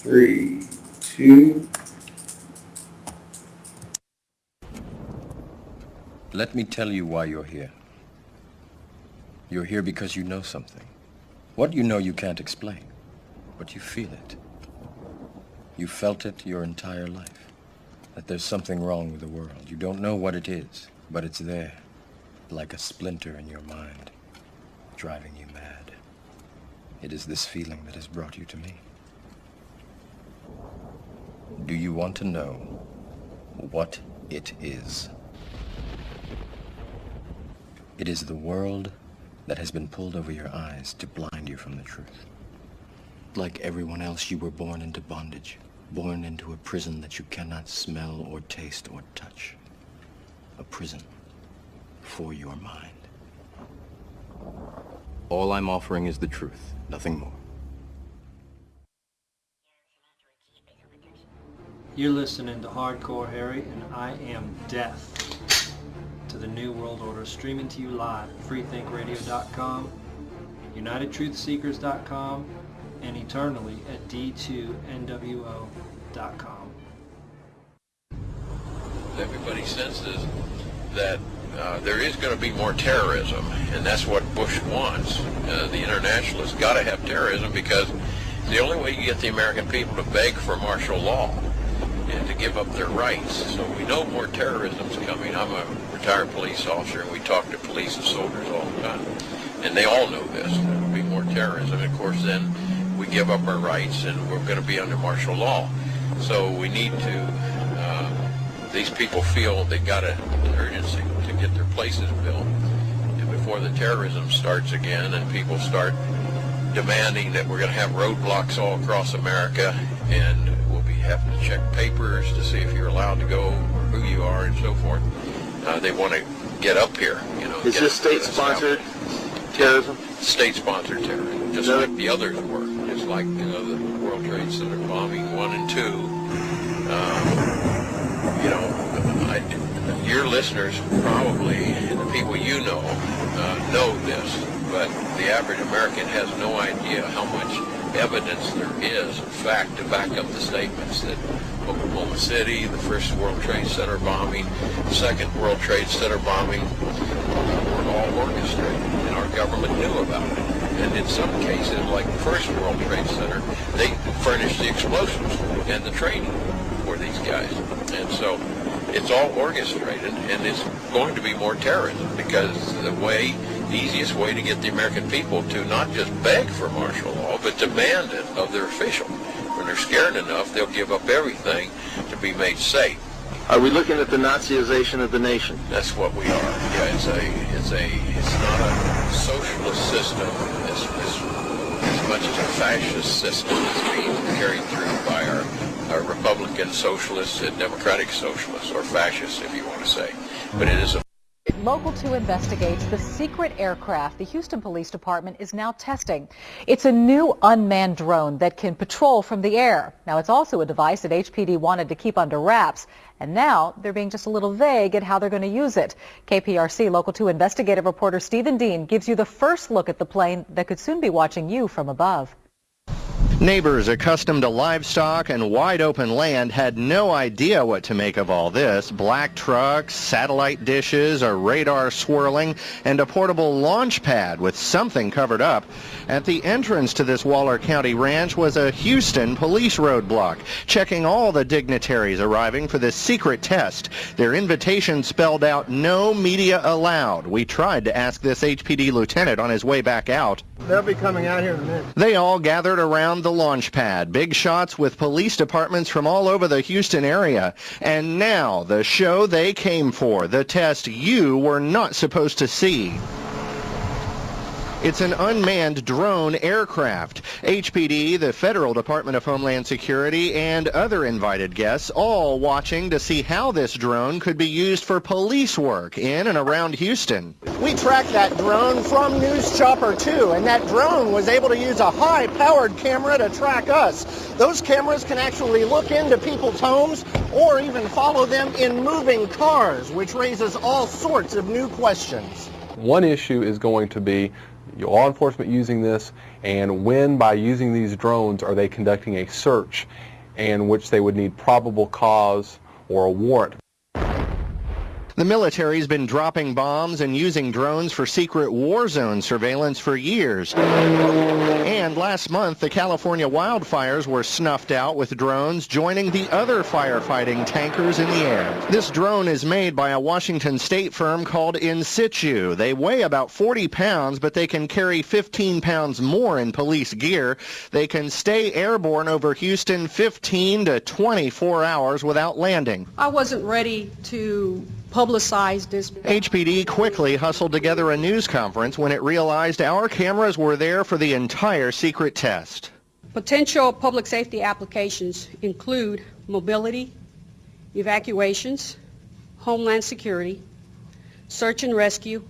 3, 2. Let me tell you why you're here. You're here because you know something. What you know you can't explain, but you feel it. You felt it your entire life, that there's something wrong with the world. You don't know what it is, but it's there, like a splinter in your mind, driving you mad. It is this feeling that has brought you to me. Do you want to know what it is? It is the world that has been pulled over your eyes to blind you from the truth. Like everyone else, you were born into bondage, born into a prison that you cannot smell or taste or touch. A prison for your mind. All I'm offering is the truth, nothing more. You're listening to Hardcore Harry, and I am deaf to the New World Order, streaming to you live at freethinkradio.com, unitedtruthseekers.com, and eternally at d2nwo.com. Everybody senses that there is going to be more terrorism, and that's what Bush wants. The internationalists got to have terrorism because the only way you get the American people to beg for martial law and to give up their rights. So we know more terrorism's coming. I'm a retired police officer, and we talk to police and soldiers all the time, and they all know this. There will be more terrorism. And of course, then we give up our rights, and we're going to be under martial law. So we need to. These people feel they got an urgency to get their places built, and before the terrorism starts again, and people start demanding that we're going to have roadblocks all across America, and we'll be having to check papers to see if you're allowed to go, or who you are, and so forth. They want to get up here, you know. Is this state-sponsored terrorism? State-sponsored terrorism, just like the others were. Just like, you know, the World Trade Center bombing 1 and 2. You know, your listeners probably, and the people you know this, but the average American has no idea how much evidence there is, in fact, to back up the statements that Oklahoma City, the first World Trade Center bombing, the second World Trade Center bombing, were all orchestrated, and our government knew about it. And in some cases, like the first World Trade Center, they furnished the explosives and the training for these guys. And so it's all orchestrated, and it's going to be more terrorism because the easiest way to get the American people to not just beg for martial law, but demand it of their official. When they're scared enough, they'll give up everything to be made safe. Are we looking at the Nazization of the nation? That's what we are. Yeah, it's not a socialist system as much as a fascist system that's being carried through by our Republican socialists and Democratic socialists, or fascists, if you want to say. But it is a Local 2 investigates the secret aircraft the Houston Police Department is now testing. It's a new unmanned drone that can patrol from the air. Now, it's also a device that HPD wanted to keep under wraps, and now they're being just a little vague at how they're going to use it. KPRC Local 2 investigative reporter Stephen Dean gives you the first look at the plane that could soon be watching you from above. Neighbors accustomed to livestock and wide-open land had no idea what to make of all this. Black trucks, satellite dishes, a radar swirling, and a portable launch pad with something covered up. At the entrance to this Waller County ranch was a Houston police roadblock, checking all the dignitaries arriving for this secret test. Their invitation spelled out no media allowed. We tried to ask this HPD lieutenant on his way back out. They'll be coming out here in a minute. They all gathered around the launch pad, big shots with police departments from all over the Houston area. And now, the show they came for, the test you were not supposed to see. It's an unmanned drone aircraft. HPD, the Federal Department of Homeland Security, and other invited guests all watching to see how this drone could be used for police work in and around Houston. We tracked that drone from News Chopper 2, and that drone was able to use a high-powered camera to track us. Those cameras can actually look into people's homes or even follow them in moving cars, which raises all sorts of new questions. One issue is going to be law enforcement using this, and when by using these drones are they conducting a search in which they would need probable cause or a warrant. The military's been dropping bombs and using drones for secret war zone surveillance for years. And last month, the California wildfires were snuffed out with drones joining the other firefighting tankers in the air. This drone is made by a Washington state firm called In Situ. They weigh about 40 pounds, but they can carry 15 pounds more in police gear. They can stay airborne over Houston 15 to 24 hours without landing. I wasn't ready to publicize this. HPD quickly hustled together a news conference when it realized our cameras were there for the entire secret test. Potential public safety applications include mobility, evacuations, homeland security, search and rescue,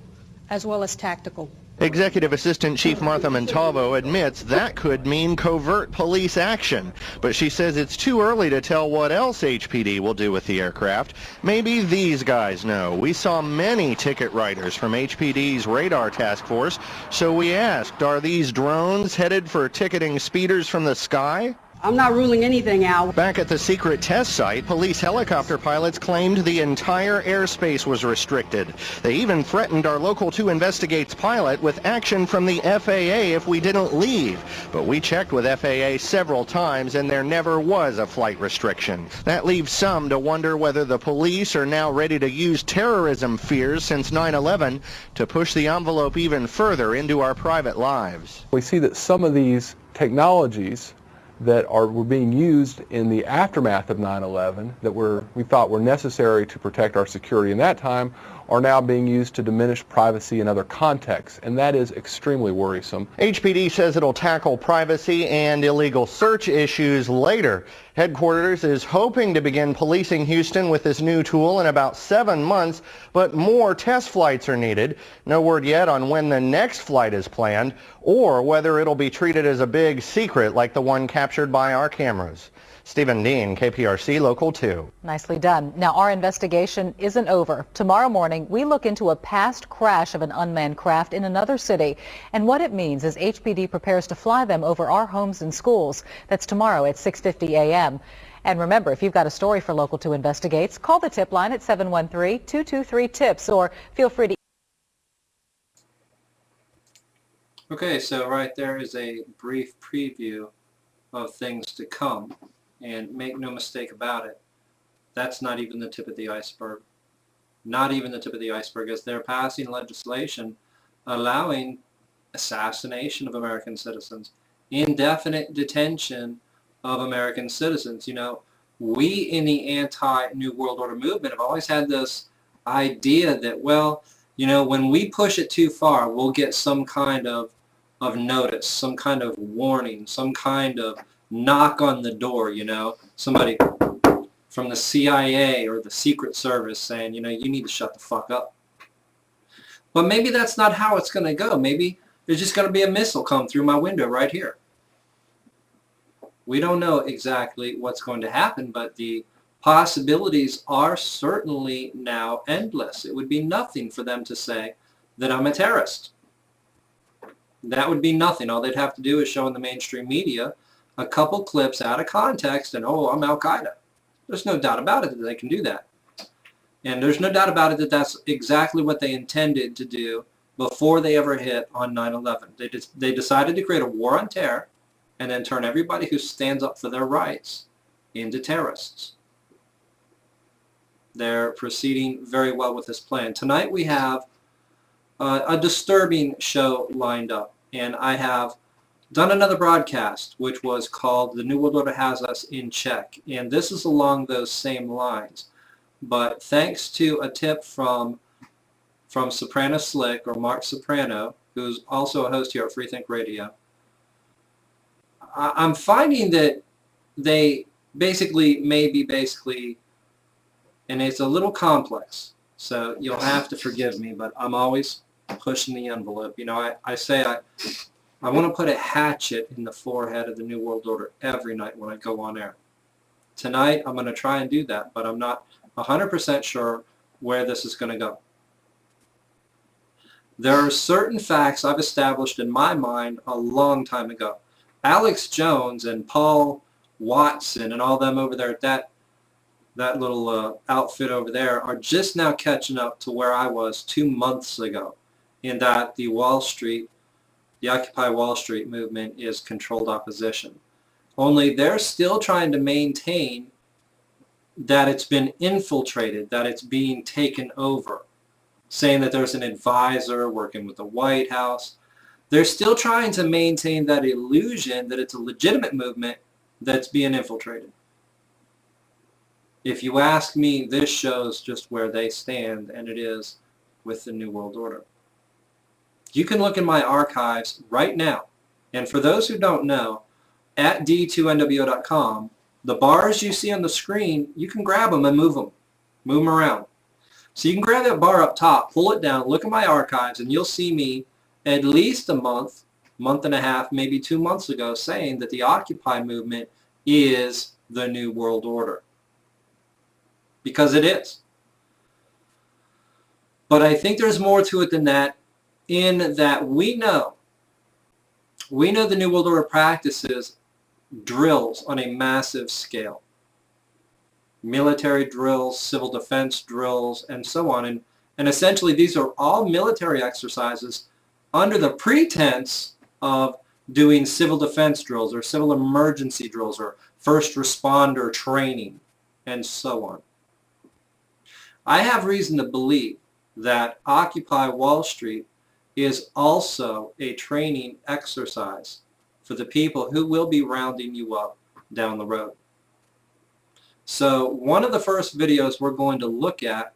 as well as tactical. Executive Assistant Chief Martha Montalvo admits that could mean covert police action, but she says it's too early to tell what else HPD will do with the aircraft. Maybe these guys know. We saw many ticket writers from HPD's radar task force, so we asked, are these drones headed for ticketing speeders from the sky? I'm not ruling anything out. Back at the secret test site, police helicopter pilots claimed the entire airspace was restricted. They even threatened our Local 2 Investigates pilot with action from the FAA if we didn't leave. But we checked with FAA several times and there never was a flight restriction. That leaves some to wonder whether the police are now ready to use terrorism fears since 9/11 to push the envelope even further into our private lives. We see that some of these technologies that were being used in the aftermath of 9/11 that we thought were necessary to protect our security in that time are now being used to diminish privacy in other contexts, and that is extremely worrisome. HPD says it'll tackle privacy and illegal search issues later. Headquarters is hoping to begin policing Houston with this new tool in about 7 months, but more test flights are needed. No word yet on when the next flight is planned or whether it'll be treated as a big secret like the one captured by our cameras. Stephen Dean, KPRC Local 2. Nicely done. Now, our investigation isn't over. Tomorrow morning, we look into a past crash of an unmanned craft in another city and what it means as HPD prepares to fly them over our homes and schools. That's tomorrow at 6:50 a.m. And remember, if you've got a story for Local 2 Investigates, call the tip line at 713-223-TIPS or feel free to... Okay, so right there is a brief preview of things to come. And make no mistake about it, that's not even the tip of the iceberg. Not even the tip of the iceberg, as they're passing legislation allowing assassination of American citizens, indefinite detention of American citizens. You know, we in the anti-New World Order movement have always had this idea that, well, you know, when we push it too far, we'll get some kind of notice, some kind of warning, some kind of knock on the door, you know, somebody from the CIA or the Secret Service saying, you know, you need to shut the fuck up. But maybe that's not how it's going to go. Maybe there's just going to be a missile come through my window right here. We don't know exactly what's going to happen, but the possibilities are certainly now endless. It would be nothing for them to say that I'm a terrorist. That would be nothing. All they'd have to do is show in the mainstream media a couple clips out of context and, oh, I'm Al-Qaeda. There's no doubt about it that they can do that. And there's no doubt about it that that's exactly what they intended to do before they ever hit on 9/11. They decided to create a war on terror and then turn everybody who stands up for their rights into terrorists. They're proceeding very well with this plan. Tonight we have a disturbing show lined up, and I have done another broadcast which was called The New World Order Has Us in Check, and this is along those same lines. But thanks to a tip from Soprano Slick, or Mark Soprano, who's also a host here at Freethink Radio, I'm finding that they basically, and it's a little complex, so you'll have to forgive me, but I'm always pushing the envelope. You know, I say I want to put a hatchet in the forehead of the New World Order every night when I go on air. Tonight, I'm going to try and do that, but I'm not 100% sure where this is going to go. There are certain facts I've established in my mind a long time ago. Alex Jones and Paul Watson and all them over there at that little outfit over there are just now catching up to where I was 2 months ago, in that the Occupy Wall Street movement is controlled opposition. Only they're still trying to maintain that it's been infiltrated, that it's being taken over, saying that there's an advisor working with the White House. They're still trying to maintain that illusion that it's a legitimate movement that's being infiltrated. If you ask me, this shows just where they stand, and it is with the New World Order. You can look in my archives right now, and for those who don't know, at d2nwo.com, the bars you see on the screen, you can grab them and move them around. So you can grab that bar up top, pull it down, look at my archives, and you'll see me at least a month and a half, maybe 2 months ago, saying that the Occupy movement is the New World Order. Because it is. But I think there's more to it than that, in that we know the New World Order practices drills on a massive scale. Military drills, civil defense drills, and so on. And essentially these are all military exercises under the pretense of doing civil defense drills or civil emergency drills or first responder training and so on. I have reason to believe that Occupy Wall Street is also a training exercise for the people who will be rounding you up down the road. So one of the first videos we're going to look at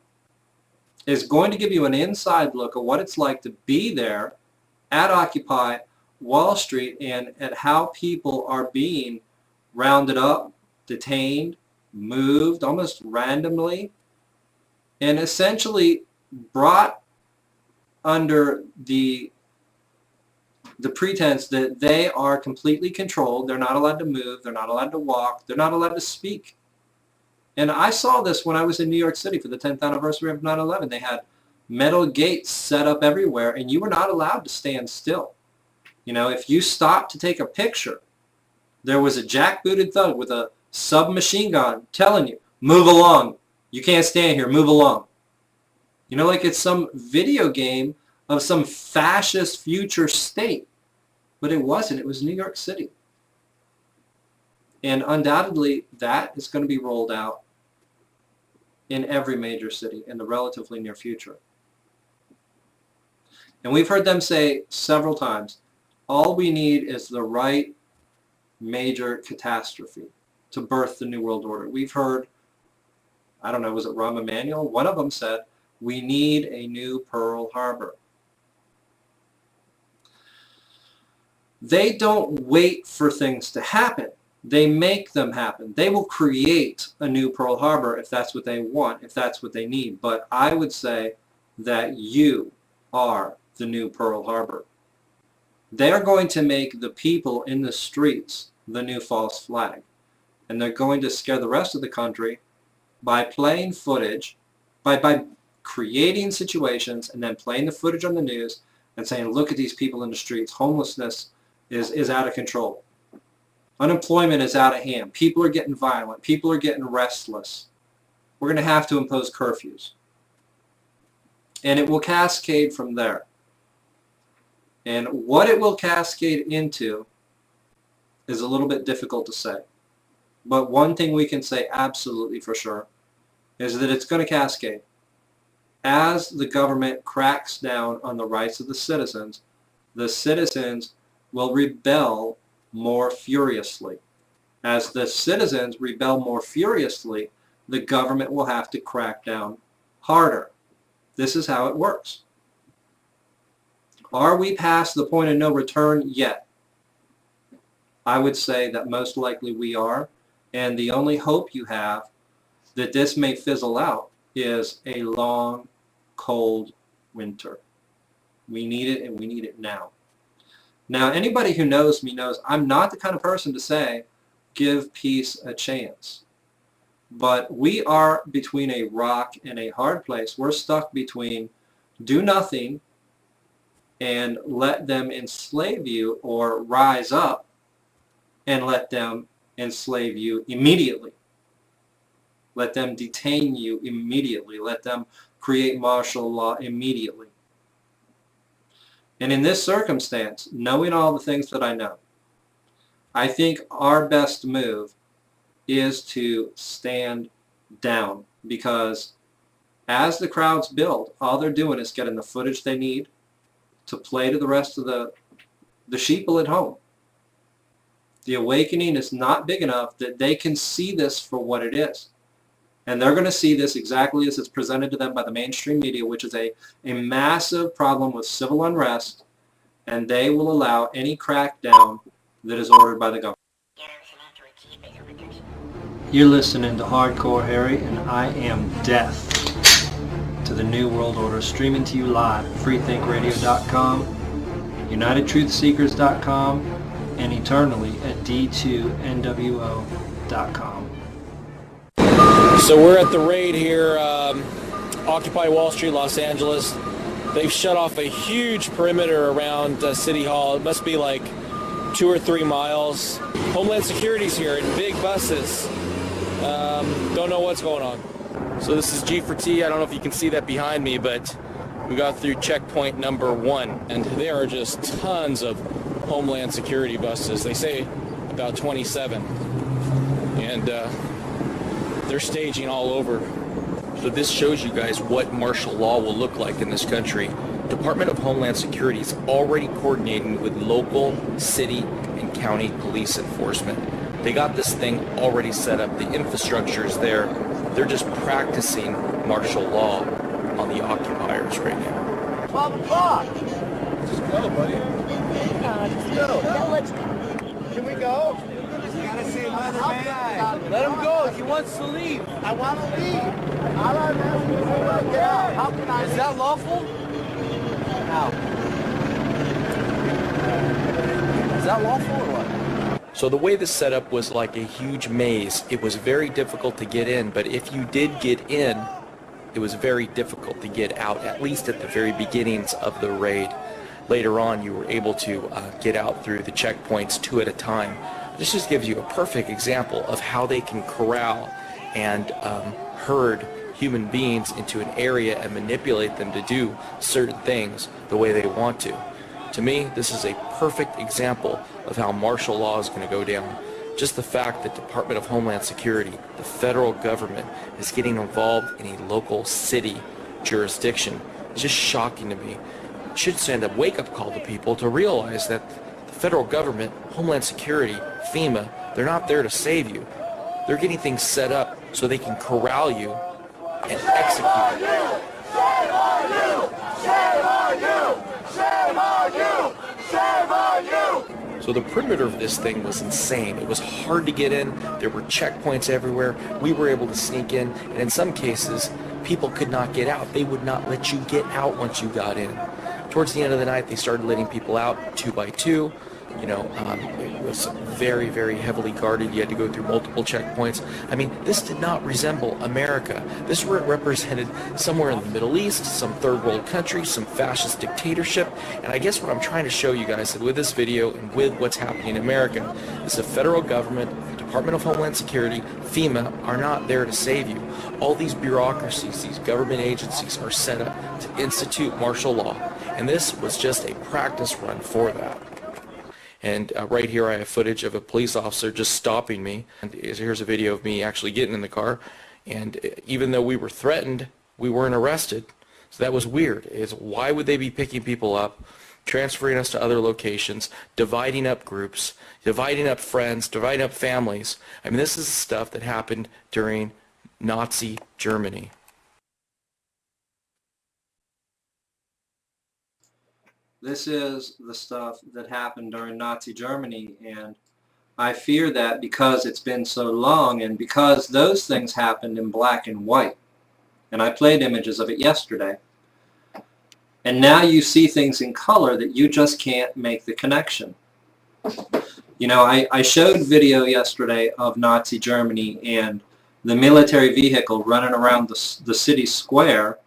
is going to give you an inside look at what it's like to be there at Occupy Wall Street and at how people are being rounded up, detained, moved almost randomly, and essentially brought under the pretense that they are completely controlled. They're not allowed to move. They're not allowed to walk. They're not allowed to speak. And I saw this when I was in New York City for the 10th anniversary of 9/11. They had metal gates set up everywhere, and you were not allowed to stand still. You know, if you stopped to take a picture, there was a jackbooted thug with a submachine gun telling you, move along. You can't stand here. Move along. You know, like it's some video game of some fascist future state. But it wasn't. It was New York City. And undoubtedly, that is going to be rolled out in every major city in the relatively near future. And we've heard them say several times, all we need is the right major catastrophe to birth the New World Order. We've heard, I don't know, was it Rahm Emanuel? One of them said, we need a new Pearl Harbor. They don't wait for things to happen. They make them happen. They will create a new Pearl Harbor if that's what they want, if that's what they need. But I would say that you are the new Pearl Harbor. They're going to make the people in the streets the new false flag. And they're going to scare the rest of the country by playing footage, by creating situations and then playing the footage on the news and saying, look at these people in the streets. Homelessness is out of control. Unemployment is out of hand. People are getting violent. People are getting restless. We're going to have to impose curfews. And it will cascade from there. And what it will cascade into is a little bit difficult to say. But one thing we can say absolutely for sure is that it's going to cascade. As the government cracks down on the rights of the citizens will rebel more furiously. As the citizens rebel more furiously, the government will have to crack down harder. This is how it works. Are we past the point of no return yet? I would say that most likely we are, and the only hope you have that this may fizzle out is a long, cold winter. We need it, and we need it now. Now, anybody who knows me knows I'm not the kind of person to say, give peace a chance. But we are between a rock and a hard place. We're stuck between do nothing and let them enslave you, or rise up and let them enslave you immediately. Let them detain you immediately. Let them create martial law immediately. And in this circumstance, knowing all the things that I know, I think our best move is to stand down, because as the crowds build, all they're doing is getting the footage they need to play to the rest of the sheeple at home. The awakening is not big enough that they can see this for what it is. And they're going to see this exactly as it's presented to them by the mainstream media, which is a massive problem with civil unrest, and they will allow any crackdown that is ordered by the government. You're listening to Hardcore Harry, and I am deaf to the New World Order, streaming to you live at freethinkradio.com, unitedtruthseekers.com, and eternally at d2nwo.com. So we're at the raid here, Occupy Wall Street, Los Angeles. They've shut off a huge perimeter around City Hall. It must be like 2 or 3 miles. Homeland Security's here in big buses. Don't know what's going on. So this is G for T. I don't know if you can see that behind me, but we got through checkpoint number 1, and there are just tons of Homeland Security buses. They say about 27, and they're staging all over. So this shows you guys what martial law will look like in this country. Department of Homeland Security is already coordinating with local, city, and county police enforcement. They got this thing already set up. The infrastructure is there. They're just practicing martial law on the occupiers right now. 12 o'clock. Just go, buddy. Yeah, let's go. Yeah, let's go. Can we go? Let him go. He wants to leave. I want to leave. All I'm asking is to get out. How can I leave? Is that lawful? No. Is that lawful or what? So the way this setup was like a huge maze. It was very difficult to get in, but if you did get in, it was very difficult to get out, at least at the very beginnings of the raid. Later on, you were able to get out through the checkpoints 2 at a time. This just gives you a perfect example of how they can corral and herd human beings into an area and manipulate them to do certain things the way they want to. To me, this is a perfect example of how martial law is going to go down. Just the fact that Department of Homeland Security, the federal government, is getting involved in a local city jurisdiction is just shocking to me. It should send a wake-up call to people to realize that the federal government, Homeland Security, FEMA, they're not there to save you. They're getting things set up so they can corral you and execute you. Shame on you! Shame on you! Shame on you! Shame on you! So the perimeter of this thing was insane. It was hard to get in. There were checkpoints everywhere. We were able to sneak in, and in some cases, people could not get out. They would not let you get out once you got in. Towards the end of the night, they started letting people out 2 by 2. You know, it was very, very heavily guarded. You had to go through multiple checkpoints. I mean, this did not resemble America. This represented somewhere in the Middle East, some third world country, some fascist dictatorship. And I guess what I'm trying to show you guys with this video and with what's happening in America is the federal government, Department of Homeland Security, FEMA are not there to save you. All these bureaucracies, these government agencies are set up to institute martial law. And this was just a practice run for that. And right here I have footage of a police officer just stopping me. And here's a video of me actually getting in the car. And even though we were threatened, we weren't arrested. So that was weird. Why would they be picking people up, transferring us to other locations, dividing up groups, dividing up friends, dividing up families? I mean, this is stuff that happened during Nazi Germany. This is the stuff that happened during Nazi Germany, and I fear that because it's been so long and because those things happened in black and white, and I played images of it yesterday, and now you see things in color that you just can't make the connection. You know, I showed video yesterday of Nazi Germany and the military vehicle running around the city square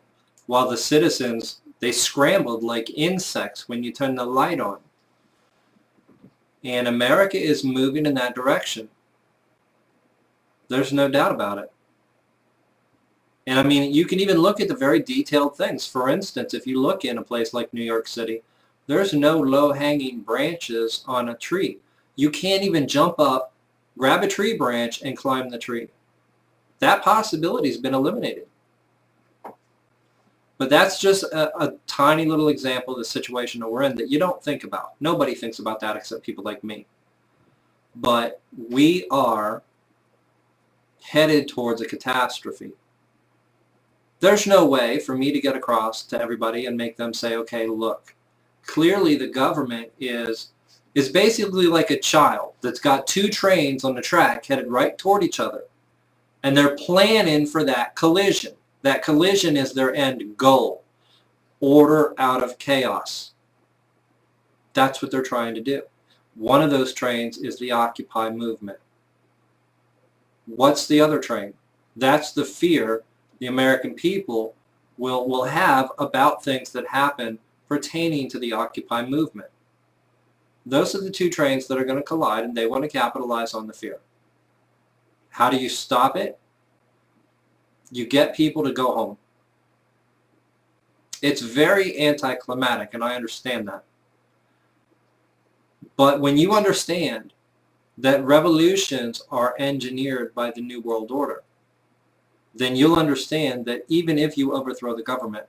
while the citizens They scrambled like insects when you turn the light on. And America is moving in that direction. There's no doubt about it. And I mean, you can even look at the very detailed things. For instance, if you look in a place like New York City, there's no low-hanging branches on a tree. You can't even jump up, grab a tree branch, and climb the tree. That possibility has been eliminated. But that's just a tiny little example of the situation that we're in that you don't think about. Nobody thinks about that except people like me. But we are headed towards a catastrophe. There's no way for me to get across to everybody and make them say, okay, look, clearly the government is basically like a child that's got two trains on the track headed right toward each other. And they're planning for that collision. That collision is their end goal. Order out of chaos. That's what they're trying to do. One of those trains is the Occupy movement. What's the other train? That's the fear the American people will have about things that happen pertaining to the Occupy movement. Those are the two trains that are going to collide, and they want to capitalize on the fear. How do you stop it? You get people to go home. It's very anticlimactic, and I understand that. But when you understand that revolutions are engineered by the New World Order, then you'll understand that even if you overthrow the government,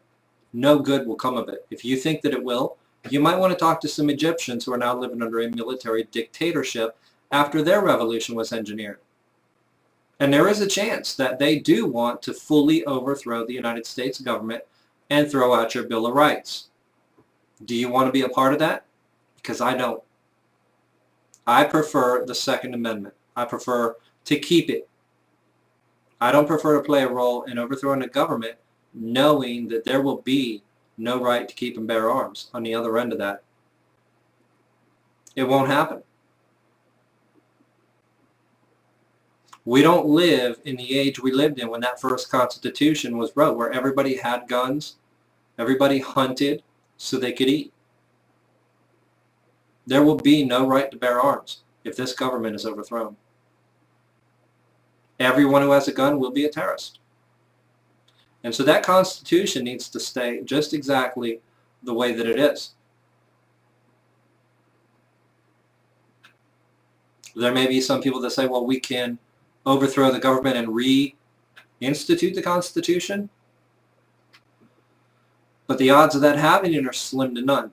no good will come of it. If you think that it will, you might want to talk to some Egyptians who are now living under a military dictatorship after their revolution was engineered. And there is a chance that they do want to fully overthrow the United States government and throw out your Bill of Rights. Do you want to be a part of that? Because I don't. I prefer the Second Amendment. I prefer to keep it. I don't prefer to play a role in overthrowing the government knowing that there will be no right to keep and bear arms on the other end of that. It won't happen. We don't live in the age we lived in when that first Constitution was wrote, where everybody had guns, everybody hunted so they could eat. There will be no right to bear arms if this government is overthrown. Everyone who has a gun will be a terrorist. And so that Constitution needs to stay just exactly the way that it is. There may be some people that say, well, we can overthrow the government and reinstitute the Constitution. But the odds of that happening are slim to none.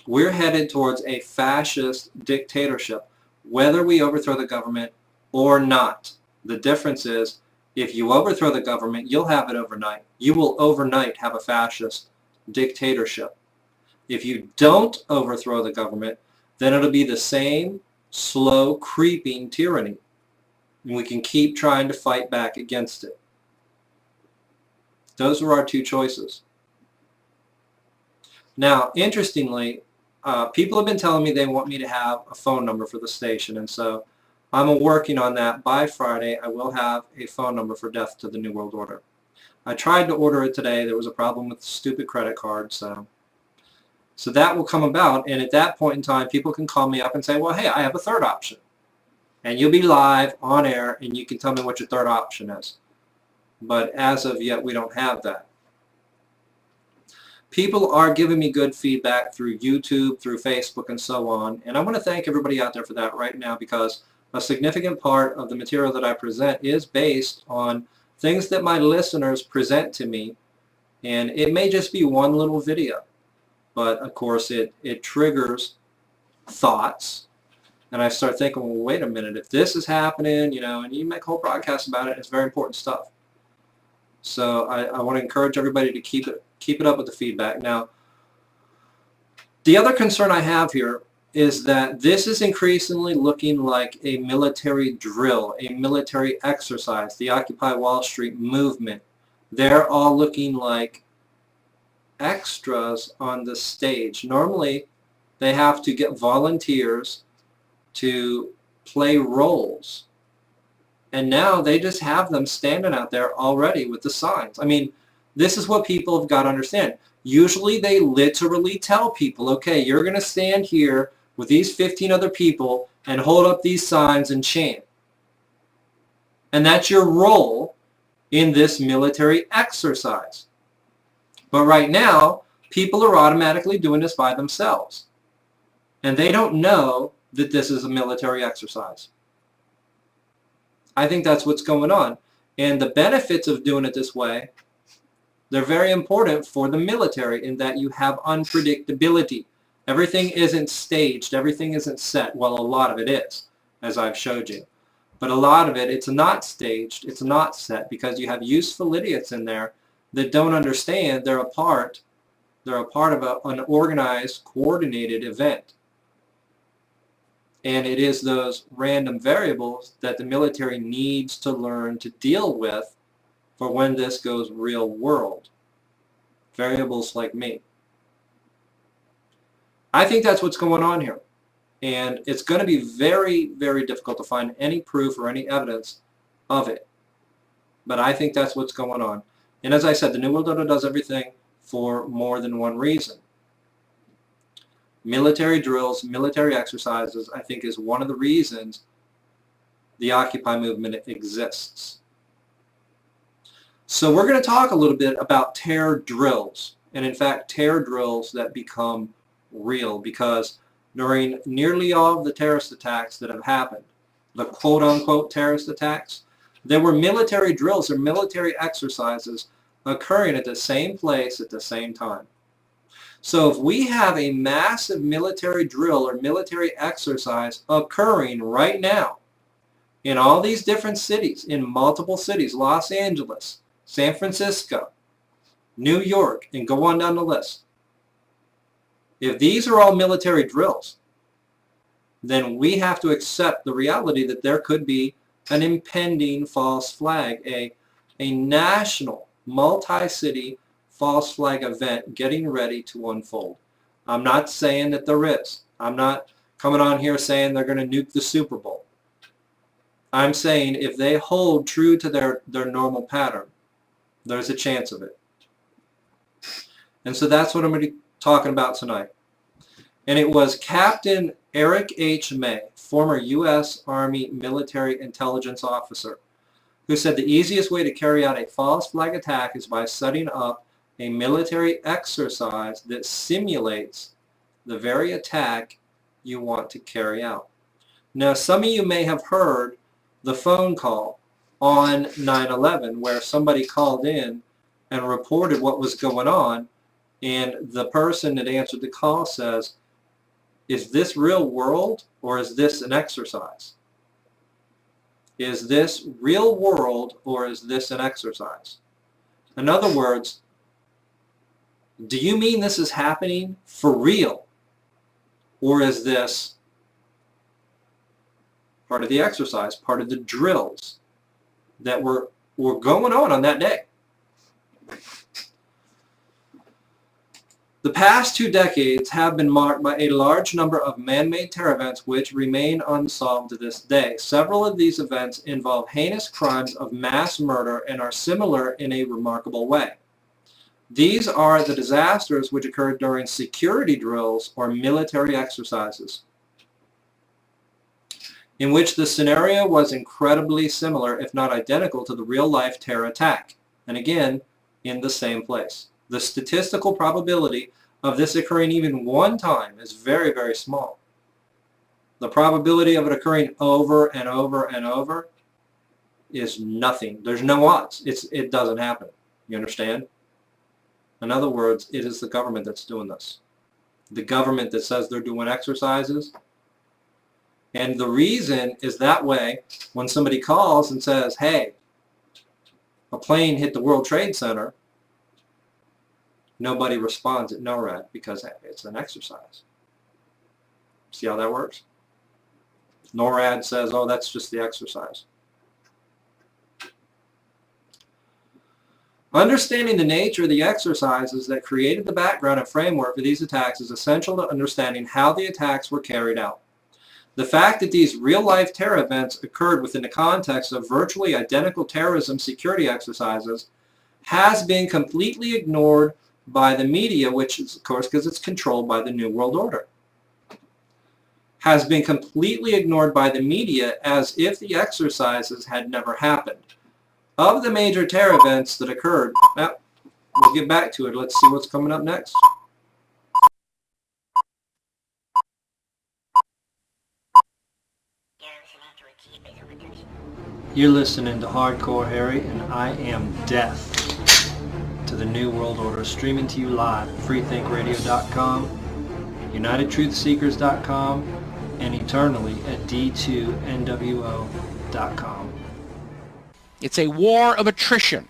We're headed towards a fascist dictatorship, whether we overthrow the government or not. The difference is, if you overthrow the government, you'll have it overnight. You will overnight have a fascist dictatorship. If you don't overthrow the government, then it'll be the same slow, creeping tyranny. And we can keep trying to fight back against it. Those are our two choices. Now, interestingly, people have been telling me they want me to have a phone number for the station, and so I'm working on that. By Friday, I will have a phone number for Death to the New World Order. I tried to order it today. There was a problem with the stupid credit card, so that will come about, and at that point in time, people can call me up and say, well, hey, I have a third option. And you'll be live on air, and you can tell me what your third option is. But as of yet, we don't have that. People are giving me good feedback through YouTube, through Facebook, and so on. And I want to thank everybody out there for that right now, because a significant part of the material that I present is based on things that my listeners present to me. And it may just be one little video. But, of course, it triggers thoughts. And I start thinking, well, wait a minute. If this is happening, you know, and you make a whole broadcast about it, it's very important stuff. So I want to encourage everybody to keep it up with the feedback. Now, the other concern I have here is that this is increasingly looking like a military drill, a military exercise, the Occupy Wall Street movement. They're all looking like extras on the stage. Normally, they have to get volunteers to play roles. And now they just have them standing out there already with the signs. I mean, This is what people have got to understand. Usually they literally tell people, okay, you're going to stand here with these 15 other people and hold up these signs and chant. And that's your role in this military exercise. But right now, people are automatically doing this by themselves. And they don't know that this is a military exercise. I think that's what's going on. And the benefits of doing it this way, they're very important for the military in that you have unpredictability. Everything isn't staged. Everything isn't set. Well, a lot of it is, as I've showed you. But a lot of it, it's not staged. It's not set because you have useful idiots in there that don't understand they're a part of an organized, coordinated event. And it is those random variables that the military needs to learn to deal with for when this goes real world. Variables like me. I think that's what's going on here. And it's going to be very, very difficult to find any proof or any evidence of it. But I think that's what's going on. And as I said, the New World Order does everything for more than one reason. Military drills, military exercises, I think is one of the reasons the Occupy movement exists. So we're going to talk a little bit about terror drills. And in fact, terror drills that become real, because during nearly all of the terrorist attacks that have happened, the quote-unquote terrorist attacks, there were military drills or military exercises occurring at the same place at the same time. So if we have a massive military drill or military exercise occurring right now in all these different cities, in multiple cities, Los Angeles, San Francisco, New York, and go on down the list. If these are all military drills, then we have to accept the reality that there could be an impending false flag, a national, multi-city false flag event getting ready to unfold. I'm not saying that there is. I'm not coming on here saying they're going to nuke the Super Bowl. I'm saying if they hold true to their normal pattern, there's a chance of it. And so that's what I'm going to be talking about tonight. And it was Captain Eric H. May, former U.S. Army military intelligence officer, who said the easiest way to carry out a false flag attack is by setting up a military exercise that simulates the very attack you want to carry out. Now, some of you may have heard the phone call on 9/11 where somebody called in and reported what was going on, and the person that answered the call says, is this real world or is this an exercise? Is this real world or is this an exercise? In other words, do you mean this is happening for real? Or is this part of the exercise, part of the drills that were going on that day? The past 2 decades have been marked by a large number of man-made terror events which remain unsolved to this day. Several of these events involve heinous crimes of mass murder and are similar in a remarkable way. These are the disasters which occurred during security drills or military exercises, in which the scenario was incredibly similar, if not identical, to the real-life terror attack, and again, in the same place. The statistical probability of this occurring even one time is very, very small. The probability of it occurring over and over and over is nothing. There's no odds. It doesn't happen. You understand? In other words, it is the government that's doing this. The government that says they're doing exercises. And the reason is that way when somebody calls and says, hey, a plane hit the World Trade Center, nobody responds at NORAD because it's an exercise. See how that works? NORAD says, oh, that's just the exercise. Understanding the nature of the exercises that created the background and framework for these attacks is essential to understanding how the attacks were carried out. The fact that these real-life terror events occurred within the context of virtually identical terrorism security exercises has been completely ignored by the media, which is, of course, because it's controlled by the New World Order. Has been completely ignored by the media as if the exercises had never happened. Of the major terror events that occurred, well, we'll get back to it. Let's see what's coming up next. You're listening to Hardcore Harry, and I am deaf to the New World Order, streaming to you live at freethinkradio.com, unitedtruthseekers.com, and eternally at d2nwo.com. It's a war of attrition.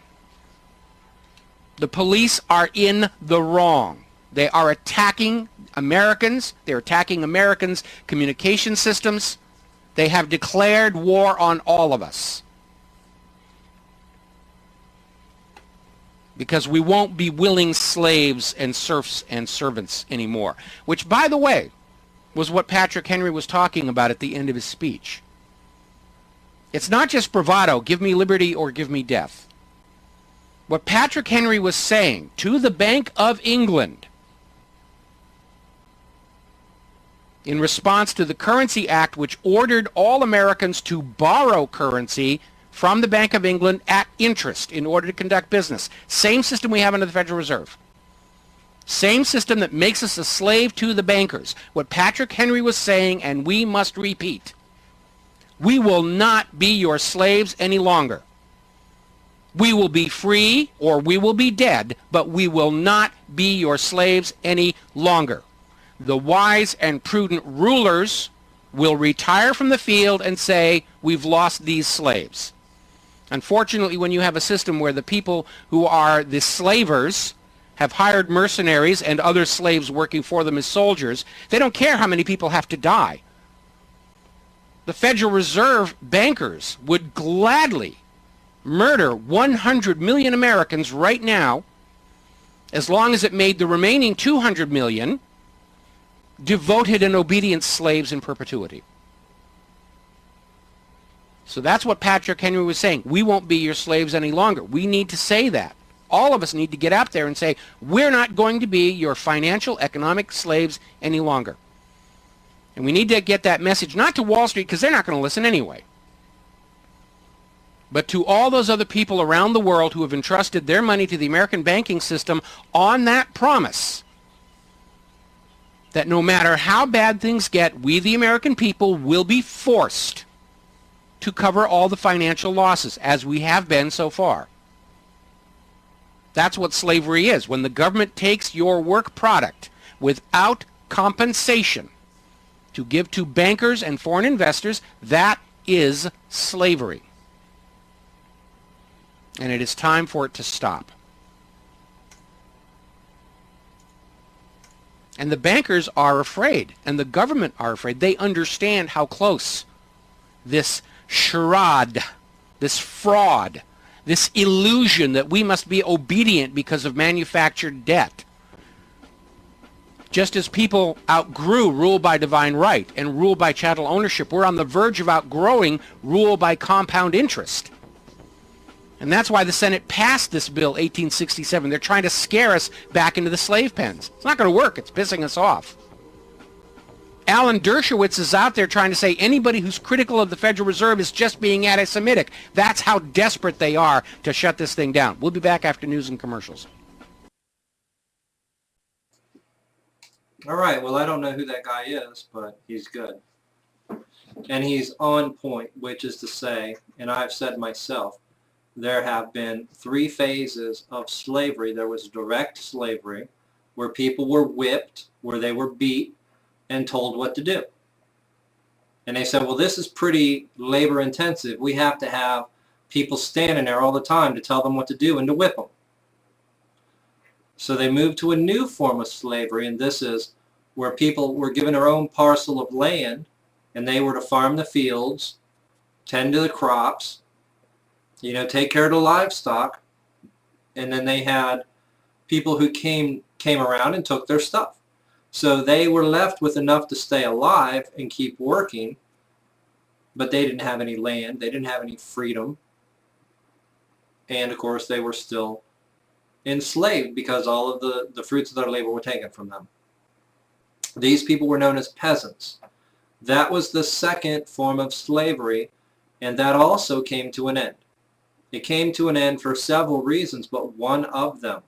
The police are in the wrong. They are attacking Americans. They're attacking Americans' communication systems. They have declared war on all of us. Because we won't be willing slaves and serfs and servants anymore. Which, by the way, was what Patrick Henry was talking about at the end of his speech. It's not just bravado, give me liberty or give me death. What Patrick Henry was saying to the Bank of England in response to the Currency Act, which ordered all Americans to borrow currency from the Bank of England at interest in order to conduct business. Same system we have under the Federal Reserve. Same system that makes us a slave to the bankers. What Patrick Henry was saying, and we must repeat, we will not be your slaves any longer. We will be free or we will be dead, but we will not be your slaves any longer. The wise and prudent rulers will retire from the field and say, we've lost these slaves. Unfortunately, when you have a system where the people who are the slavers have hired mercenaries and other slaves working for them as soldiers, they don't care how many people have to die. The Federal Reserve bankers would gladly murder 100 million Americans right now, as long as it made the remaining 200 million devoted and obedient slaves in perpetuity. So that's what Patrick Henry was saying. We won't be your slaves any longer. We need to say that. All of us need to get out there and say, we're not going to be your financial, economic slaves any longer. And we need to get that message, not to Wall Street, because they're not going to listen anyway, but to all those other people around the world who have entrusted their money to the American banking system on that promise that no matter how bad things get, we, the American people, will be forced to cover all the financial losses, as we have been so far. That's what slavery is. When the government takes your work product without compensation to give to bankers and foreign investors, that is slavery. And it is time for it to stop. And the bankers are afraid, and the government are afraid. They understand how close this charade, this fraud, this illusion that we must be obedient because of manufactured debt. Just as people outgrew rule by divine right and rule by chattel ownership, we're on the verge of outgrowing rule by compound interest. And that's why the Senate passed this bill, 1867. They're trying to scare us back into the slave pens. It's not going to work. It's pissing us off. Alan Dershowitz is out there trying to say anybody who's critical of the Federal Reserve is just being anti-Semitic. That's how desperate they are to shut this thing down. We'll be back after news and commercials. All right, well, I don't know who that guy is, but he's good. And he's on point, which is to say, and I've said myself, there have been 3 phases of slavery. There was direct slavery, where people were whipped, where they were beat, and told what to do. And they said, well, this is pretty labor intensive. We have to have people standing there all the time to tell them what to do and to whip them. So they moved to a new form of slavery, and this is where people were given their own parcel of land, and they were to farm the fields, tend to the crops, take care of the livestock, and then they had people who came around and took their stuff. So they were left with enough to stay alive and keep working, but they didn't have any land, they didn't have any freedom, and of course they were still enslaved because all of the fruits of their labor were taken from them. These people were known as peasants. That was the second form of slavery, and that also came to an end. It came to an end for several reasons, but one of them.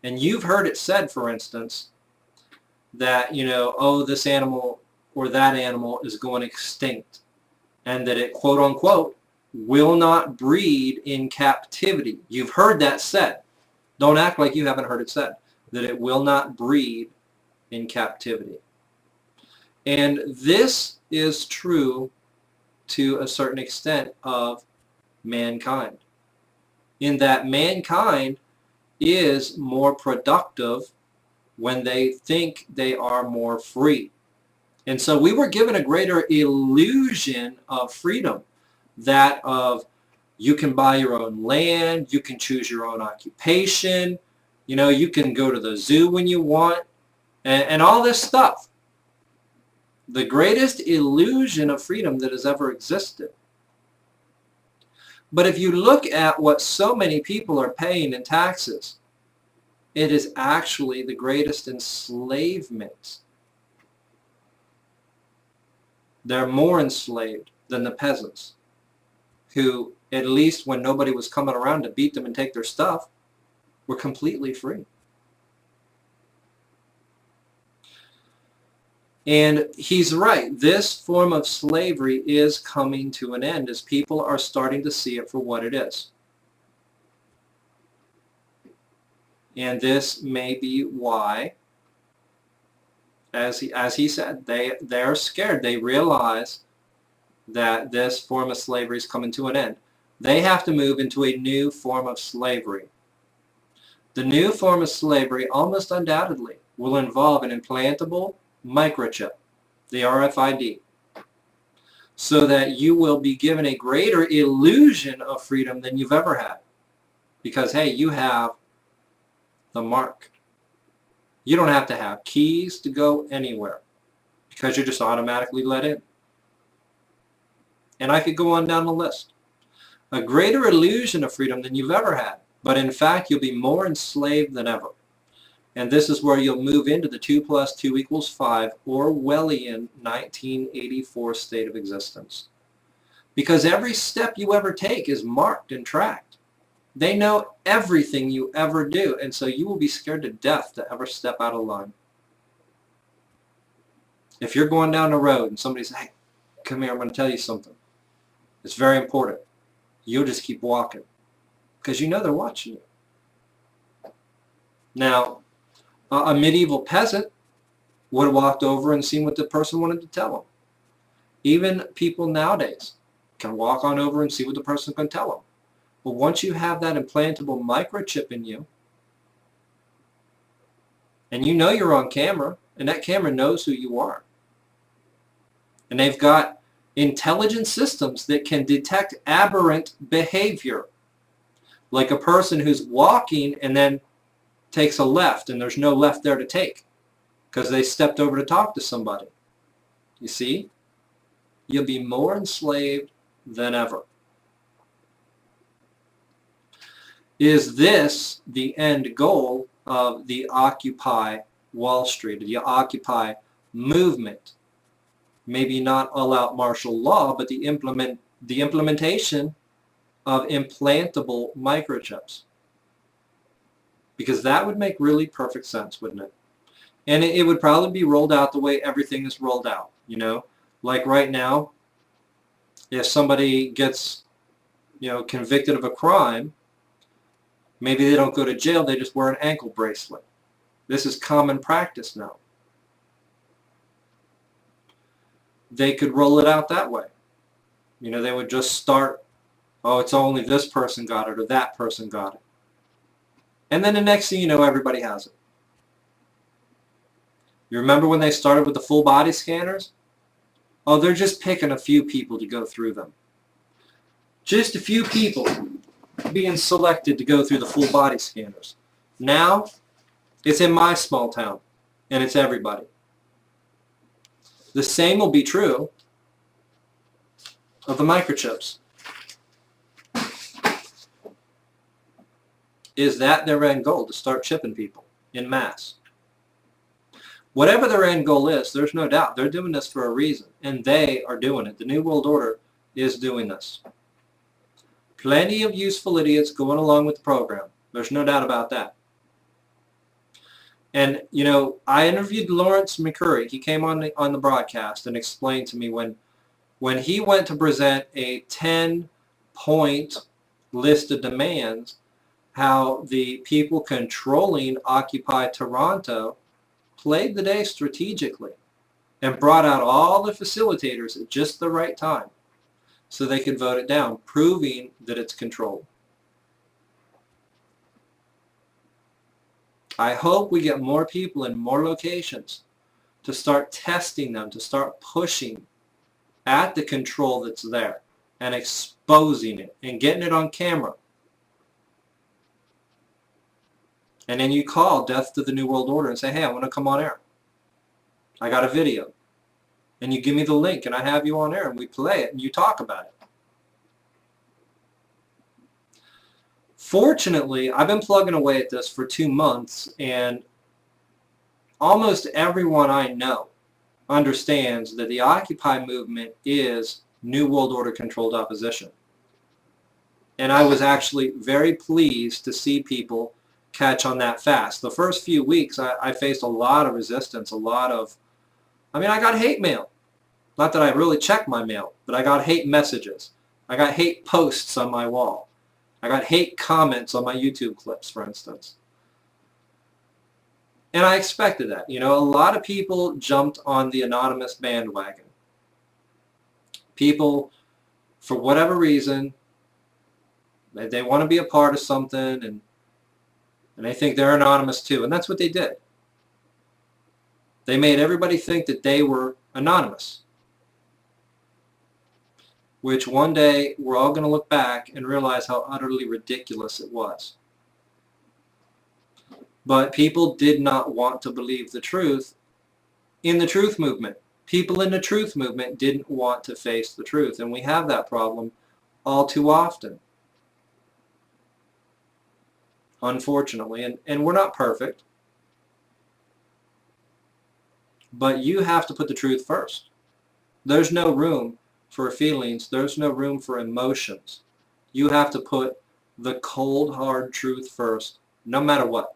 And you've heard it said, for instance, that, you know, oh, this animal or that animal is going extinct, and that it, quote unquote, will not breed in captivity. You've heard that said. Don't act like you haven't heard it said, that it will not breed in captivity. And this is true to a certain extent of mankind, in that mankind is more productive when they think they are more free. And so we were given a greater illusion of freedom, that of you can buy your own land, you can choose your own occupation, you know, you can go to the zoo when you want, and all this stuff. The greatest illusion of freedom that has ever existed. But if you look at what so many people are paying in taxes, it is actually the greatest enslavement. They're more enslaved than the peasants, who, at least when nobody was coming around to beat them and take their stuff, were completely free. And he's right. This form of slavery is coming to an end as people are starting to see it for what it is. And this may be why, as he said, they're scared. They realize that this form of slavery is coming to an end. They have to move into a new form of slavery. The new form of slavery almost undoubtedly will involve an implantable microchip, the RFID, so that you will be given a greater illusion of freedom than you've ever had. Because, hey, you have the mark. You don't have to have keys to go anywhere because you're just automatically let in. And I could go on down the list. A greater illusion of freedom than you've ever had, but in fact you'll be more enslaved than ever. And this is where you'll move into the 2 + 2 = 5 Orwellian 1984 state of existence. Because every step you ever take is marked and tracked. They know everything you ever do, and so you will be scared to death to ever step out of line. If you're going down the road and somebody says, hey, come here, I'm going to tell you something. It's very important. You'll just keep walking because you know they're watching you. Now, a medieval peasant would have walked over and seen what the person wanted to tell them. Even people nowadays can walk on over and see what the person's going to tell them. But once you have that implantable microchip in you, and you know you're on camera, and that camera knows who you are, and they've got intelligent systems that can detect aberrant behavior, like a person who's walking and then takes a left and there's no left there to take because they stepped over to talk to somebody. You see? You'll be more enslaved than ever. Is this the end goal of the Occupy Wall Street, the Occupy movement? Maybe not all-out martial law, but the implementation of implantable microchips. Because that would make really perfect sense, wouldn't it? And it would probably be rolled out the way everything is rolled out. You know, like right now, if somebody gets, you know, convicted of a crime, maybe they don't go to jail, they just wear an ankle bracelet. This is common practice now. They could roll it out that way. You know, they would just start, oh, it's only this person got it or that person got it. And then the next thing you know, everybody has it. You remember when they started with the full body scanners? Oh, they're just picking a few people to go through them. Just a few people being selected to go through the full body scanners. Now, it's in my small town, and it's everybody. The same will be true of the microchips. Is that their end goal, to start chipping people en masse? Whatever their end goal is, there's no doubt they're doing this for a reason, and they are doing it. The New World Order is doing this. Plenty of useful idiots going along with the program. There's no doubt about that. And, you know, I interviewed Lawrence McCurry. He came on the broadcast and explained to me when he went to present a 10-point list of demands, how the people controlling Occupy Toronto played the day strategically and brought out all the facilitators at just the right time so they could vote it down, proving that it's controlled. I hope we get more people in more locations to start testing them, to start pushing at the control that's there and exposing it and getting it on camera. And then you call Death to the New World Order and say, hey, I want to come on air. I got a video. And you give me the link and I have you on air and we play it and you talk about it. Fortunately, I've been plugging away at this for 2 months, and almost everyone I know understands that the Occupy movement is New World Order controlled opposition. And I was actually very pleased to see people catch on that fast. The first few weeks I faced a lot of resistance, I got hate mail. Not that I really checked my mail, but I got hate messages. I got hate posts on my wall. I got hate comments on my YouTube clips, for instance. And I expected that. You know, a lot of people jumped on the anonymous bandwagon. People, for whatever reason, they want to be a part of something, and they think they're anonymous too. And that's what they did. They made everybody think that they were anonymous. Which one day we're all going to look back and realize how utterly ridiculous it was. But people did not want to believe the truth in the truth movement. People in the truth movement didn't want to face the truth, and we have that problem all too often, unfortunately. And we're not perfect, but you have to put the truth first. There's no room for feelings. There's no room for emotions. You have to put the cold, hard truth first, no matter what.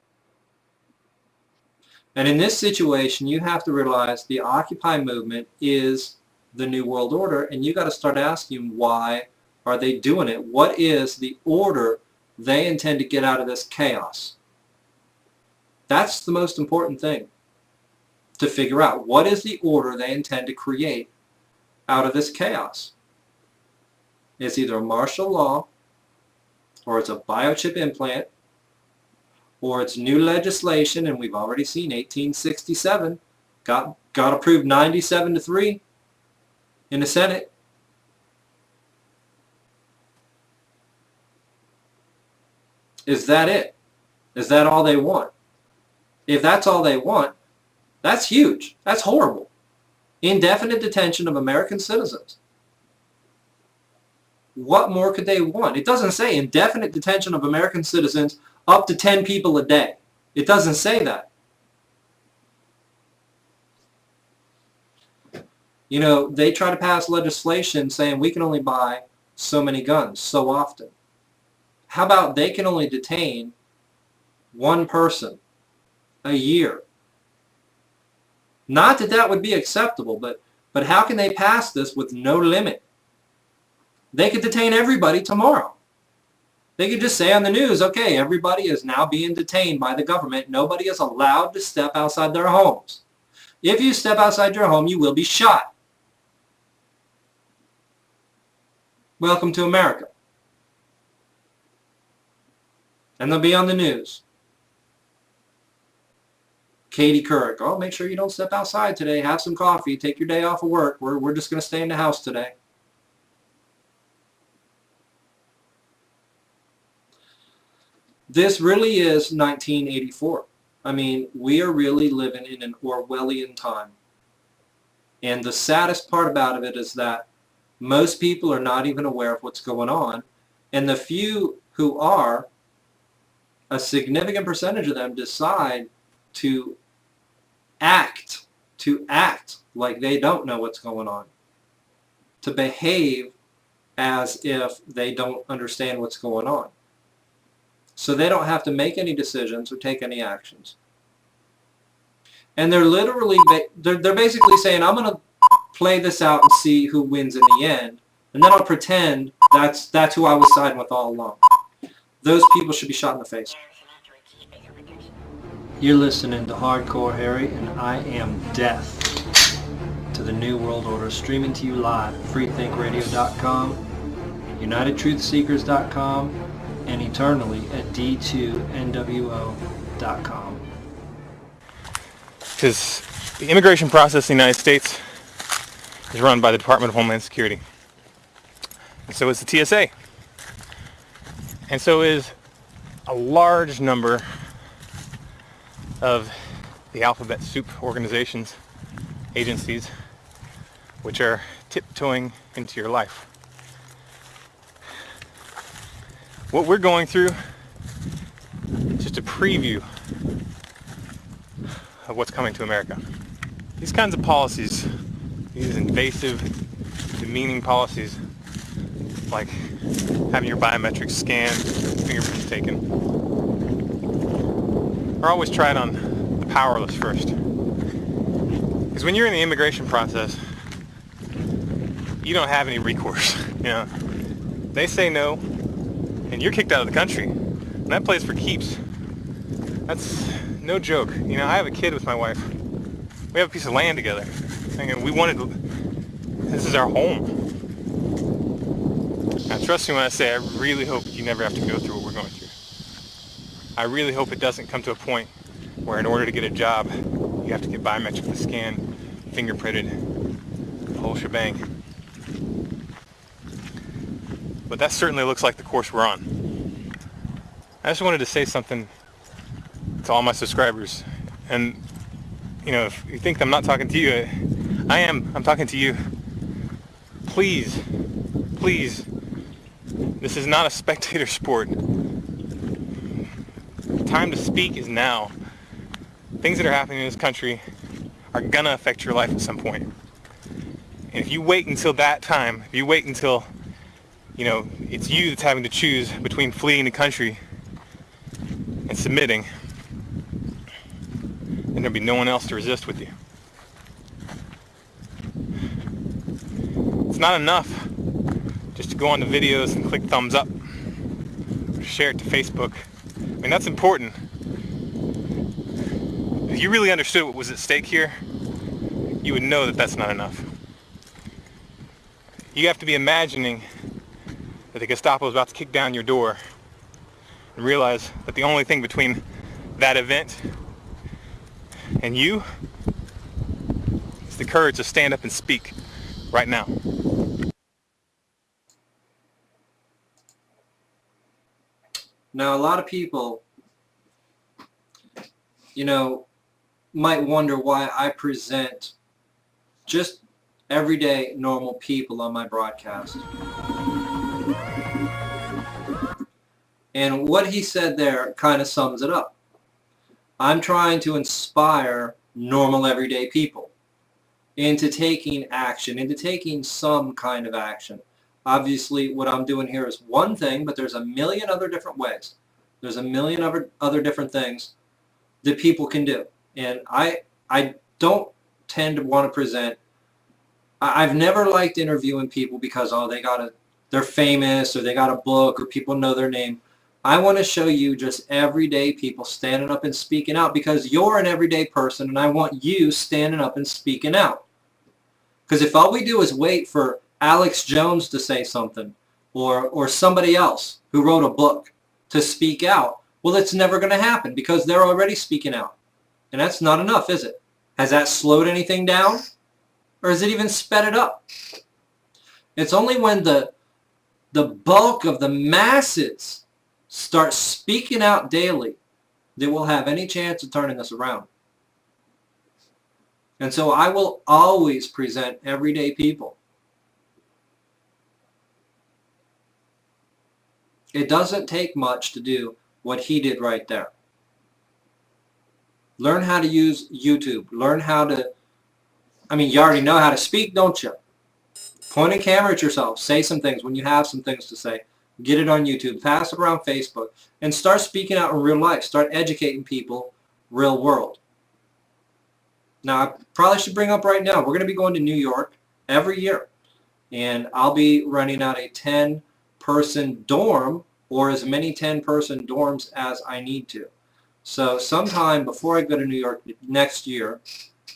And in this situation, you have to realize the Occupy movement is the New World Order, and you got to start asking, why are they doing it? What is the order they intend to get out of this chaos? That's the most important thing to figure out. What is the order they intend to create out of this chaos? It's either a martial law, or it's a biochip implant, or it's new legislation, and we've already seen 1867 got approved 97-3 in the Senate. Is that it? Is that all they want? If that's all they want, that's huge. That's horrible. Indefinite detention of American citizens. What more could they want? It doesn't say indefinite detention of American citizens up to 10 people a day. It doesn't say that. You know, they try to pass legislation saying we can only buy so many guns so often. How about they can only detain one person a year? Not that that would be acceptable, but how can they pass this with no limit? They could detain everybody tomorrow. They could just say on the news, okay, everybody is now being detained by the government. Nobody is allowed to step outside their homes. If you step outside your home, you will be shot. Welcome to America. And they'll be on the news. Katie Couric, oh, make sure you don't step outside today. Have some coffee. Take your day off of work. We're just going to stay in the house today. This really is 1984. I mean, we are really living in an Orwellian time. And the saddest part about it is that most people are not even aware of what's going on. And the few who are a significant percentage of them decide to act like they don't know what's going on, to behave as if they don't understand what's going on. So they don't have to make any decisions or take any actions. And they're literally, they're basically saying, I'm going to play this out and see who wins in the end, and then I'll pretend that's who I was siding with all along. Those people should be shot in the face. You're listening to Hardcore Harry, and I am death to the New World Order, streaming to you live at freethinkradio.com, unitedtruthseekers.com, and eternally at d2nwo.com. Because the immigration process in the United States is run by the Department of Homeland Security. And so is the TSA. And so is a large number of the alphabet soup organizations, agencies, which are tiptoeing into your life. What we're going through is just a preview of what's coming to America. These kinds of policies, these invasive, demeaning policies, like having your biometrics scanned, fingerprints taken, are always tried on the powerless first. Because when you're in the immigration process, you don't have any recourse. You know, they say no, and you're kicked out of the country, and that plays for keeps. That's no joke. You know, I have a kid with my wife. We have a piece of land together, and we wanted to, this is our home. Now trust me when I say I really hope you never have to go through what we're going through. I really hope it doesn't come to a point where in order to get a job, you have to get biometrically scanned, fingerprinted, the whole shebang. But that certainly looks like the course we're on. I just wanted to say something to all my subscribers. And, you know, if you think I'm not talking to you, I am. I'm talking to you. Please, please, this is not a spectator sport. The time to speak is now. Things that are happening in this country are gonna affect your life at some point. And if you wait until that time, if you wait until, you know, it's you that's having to choose between fleeing the country and submitting, then there'll be no one else to resist with you. It's not enough just to go on the videos and click thumbs up, or share it to Facebook. I mean, that's important. If you really understood what was at stake here, you would know that that's not enough. You have to be imagining that the Gestapo is about to kick down your door and realize that the only thing between that event and you is the courage to stand up and speak right now. Now, a lot of people, you know, might wonder why I present just everyday normal people on my broadcast. And what he said there kind of sums it up. I'm trying to inspire normal everyday people into taking action, into taking some kind of action. Obviously, what I'm doing here is one thing, but there's a million other different ways. There's a million other different things that people can do. And I don't tend to want to present. I've never liked interviewing people because, oh, they're famous or they got a book or people know their name. I want to show you just everyday people standing up and speaking out because you're an everyday person and I want you standing up and speaking out. Because if all we do is wait for Alex Jones to say something or somebody else who wrote a book to speak out, well, it's never going to happen because they're already speaking out. And that's not enough, is it? Has that slowed anything down? Or has it even sped it up? It's only when the bulk of the masses start speaking out daily that we'll have any chance of turning this around. And so I will always present everyday people. It doesn't take much to do what he did right there. Learn how to use YouTube. Learn how to, you already know how to speak, don't you? Point a camera at yourself. Say some things when you have some things to say. Get it on YouTube. Pass it around Facebook. And start speaking out in real life. Start educating people real world. Now, I probably should bring up right now, we're going to be going to New York every year. And I'll be running out a 10-person dorm or as many 10-person dorms as I need to. So sometime before I go to New York next year,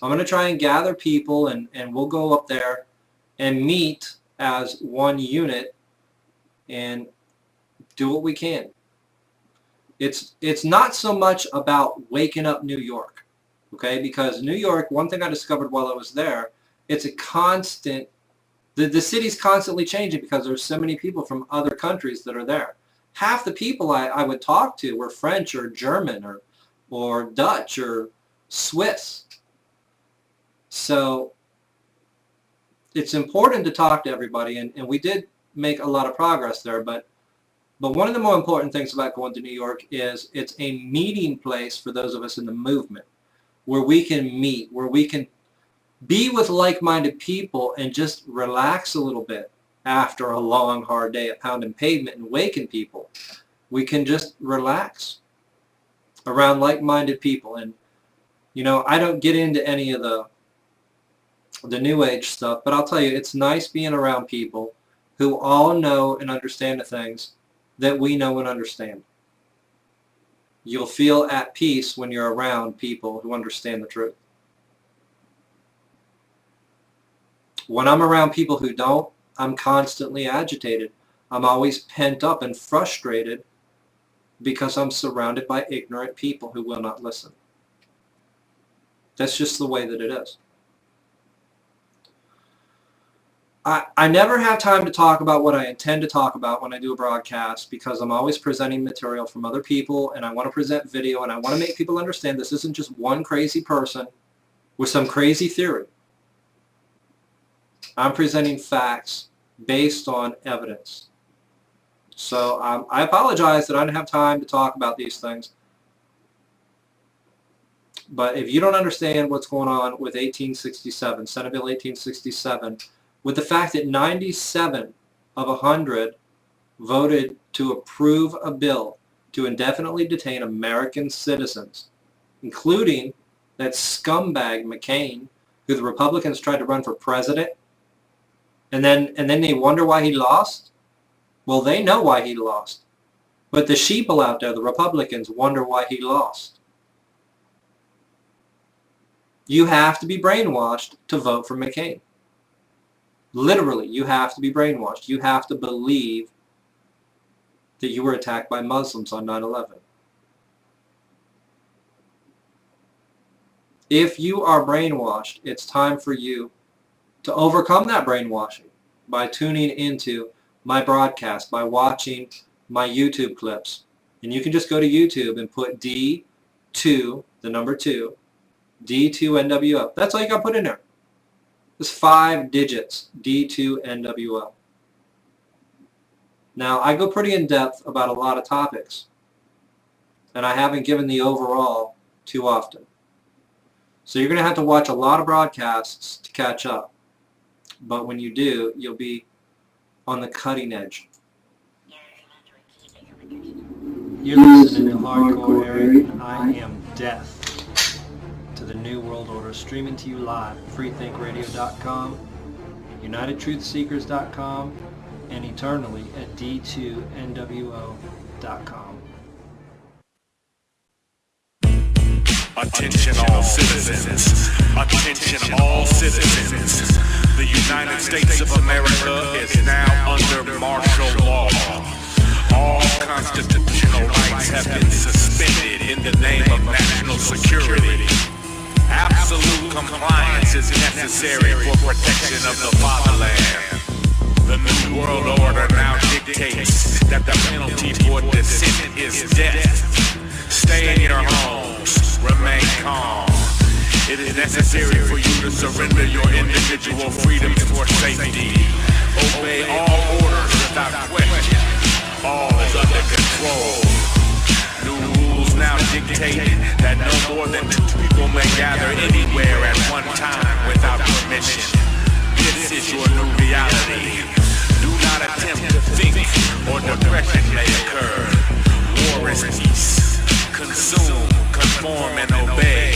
I'm going to try and gather people and we'll go up there and meet as one unit and do what we can. It's not so much about waking up New York, okay? Because New York, one thing I discovered while I was there, it's a constant, the city's constantly changing because there's so many people from other countries that are there. Half the people I would talk to were French or German or Dutch or Swiss. So it's important to talk to everybody, and we did make a lot of progress there, but one of the more important things about going to New York is it's a meeting place for those of us in the movement where we can meet, where we can be with like-minded people and just relax a little bit after a long, hard day of pounding pavement and waking people. We can just relax around like-minded people. And, I don't get into any of the New Age stuff, but I'll tell you, it's nice being around people who all know and understand the things that we know and understand. You'll feel at peace when you're around people who understand the truth. When I'm around people who don't, I'm constantly agitated. I'm always pent up and frustrated because I'm surrounded by ignorant people who will not listen. That's just the way that it is. I never have time to talk about what I intend to talk about when I do a broadcast because I'm always presenting material from other people, and I want to present video, and I want to make people understand this isn't just one crazy person with some crazy theory. I'm presenting facts based on evidence. So I apologize that I don't have time to talk about these things. But if you don't understand what's going on with 1867, Senate Bill 1867, with the fact that 97 of 100 voted to approve a bill to indefinitely detain American citizens, including that scumbag McCain, who the Republicans tried to run for president, and then they wonder why he lost? Well, they know why he lost. But the sheeple out there, the Republicans, wonder why he lost. You have to be brainwashed to vote for McCain. Literally, you have to be brainwashed. You have to believe that you were attacked by Muslims on 9/11. If you are brainwashed, it's time for you to overcome that brainwashing by tuning into my broadcast, by watching my YouTube clips. And you can just go to YouTube and put D2, the number 2, D2NWO. That's all you got to put in there. It's 5 digits, D2NWO. Now, I go pretty in depth about a lot of topics, and I haven't given the overall too often. So you're going to have to watch a lot of broadcasts to catch up. But when you do, you'll be on the cutting edge. You're listening to Hardcore Eric, and I am Death to the New World Order, streaming to you live at freethinkradio.com, unitedtruthseekers.com, and eternally at d2nwo.com. Attention all citizens. Attention all citizens. The United States of America is now under martial law. All constitutional rights have been suspended in the name of national security. Absolute compliance is necessary for protection of the fatherland. The New World Order now dictates that the penalty for dissent is death. Stay in your homes. Remain calm. It is necessary for you to surrender your individual freedoms for safety. Obey all orders without question. All is under control. dictate that no more than 2 people may gather anywhere at one time without permission. This is your new reality. Do not attempt to think or depression may occur. War is peace. Consume, conform, and obey.